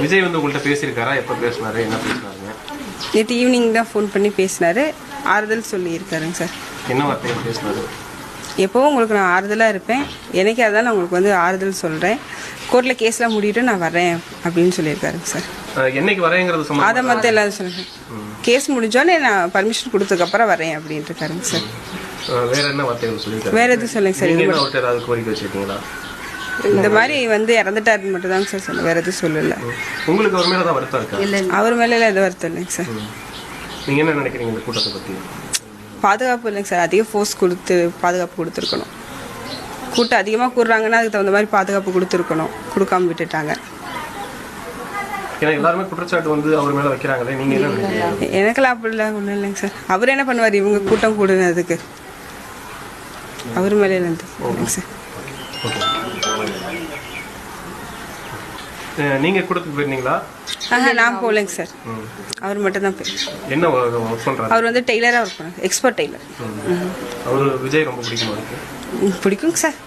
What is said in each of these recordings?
விஜய் வந்து உங்கள்கிட்ட பேசியிருக்காரா? எப்போ பேசினாரு, என்ன பேசினாருங்க? நேற்று ஈவினிங் தான் ஃபோன் பண்ணி பேசினாரு, ஆறுதல் சொல்லியிருக்காருங்க சார். என்ன வார்த்தைகள் பேசினாரு? எப்போவும் உங்களுக்கு நான் ஆறுதலாக இருப்பேன், எனக்கே அதான் நான் உங்களுக்கு வந்து ஆறுதல் சொல்கிறேன், கோர்ட்டில் கேஸ்லாம் முடிவிட்டு நான் வரேன் அப்படின்னு சொல்லியிருக்காருங்க சார். என்னைக்கு வரேங்கிறது அதை மட்டும் எல்லாரும் சொல்லுங்கள், கேஸ் முடிஞ்சோடனே நான் பர்மிஷன் கொடுத்ததுக்கப்புறம் வரேன் அப்படின்ட்டு இருக்காருங்க சார். வேற என்ன வார்த்தைகள் சொல்லியிருக்காரு? வேறு எதுவும் சொல்லுங்க சார். இது மட்டும் ஏதாவது கோரிக்கை வச்சுருக்கீங்களா? இந்த மாதிரி வந்து இறந்துட்டாருன்னு மட்டும் தாங்க சார் சொன்னேன், வேறு எதுவும் சொல்லலை. உங்களுக்கு அவர் மேலே தான் வருத்தம் இருக்கா? இல்லை, அவர் மேலே எதுவும் வருத்தம் இல்லைங்க சார். நீங்கள் என்ன நினைக்கிறீங்க இந்த கூட்டத்தை பற்றி? பாதுகாப்பு இல்லைங்க சார், அதிக ஃபோர்ஸ் கொடுத்து பாதுகாப்பு கொடுத்துருக்கணும். கூட்டம் அதிகமாக கூடுறாங்கன்னா அதுக்கு தகுந்த மாதிரி பாதுகாப்பு கொடுத்துருக்கணும், கொடுக்காம விட்டுட்டாங்க. ஏன்னா எல்லாருமே குற்றச்சாட்டு வந்து அவர் மேலே வைக்கிறாங்களே, நீங்கள் என்ன நினைக்கிறீங்க? எனக்கெல்லாம் அப்படிலாம் ஒன்றும் இல்லைங்க சார். அவர் என்ன பண்ணுவார், இவங்க கூட்டம் கூடுனதுக்கு அவர் மேலே இல்லைங்க சார். நீங்கள் கூட்டத்துக்கு போயிருந்தீங்களா? நான் போகலைங்க சார், அவர் மட்டும் தான் போய். என்ன ஒர்க் பண்ணுறாரு? அவர் வந்து டெய்லராக ஒர்க் பண்ணுறாரு, எக்ஸ்பர்ட் டெய்லர். அவர் விஜய் ரொம்ப பிடிக்குமா இருக்கு? பிடிக்குங்க சார்.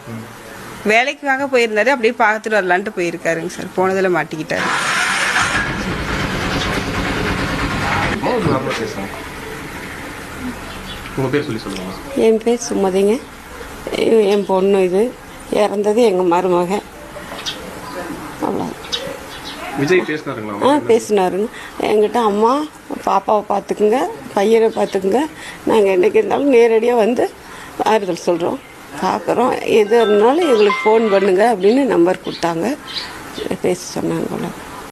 வேலைக்காக போயிருந்தாரு, அப்படியே பார்த்துட்டு வரலான்ட்டு போயிருக்காருங்க சார். போனதில் மாட்டிக்கிட்டாரு. உங்கள் பேர் சொல்லி சொல்லுங்க. என் பேர் சுமதிங்க. என் பொண்ணு இது இறந்தது எங்கள் மருமக. அவ்வளோ. விஜய் பேசினாருங்களா? பேசினாருங்க என்கிட்ட. அம்மா பாப்பாவை பார்த்துக்குங்க, பையனை பார்த்துக்குங்க, நாங்கள் என்றைக்கு இருந்தாலும் நேரடியாக வந்து ஆறுதல் சொல்கிறோம், பார்க்குறோம், எது இருந்தாலும் எங்களுக்கு ஃபோன் பண்ணுங்க அப்படின்னு நம்பர் கொடுத்தாங்க, பேச சொன்னாங்க.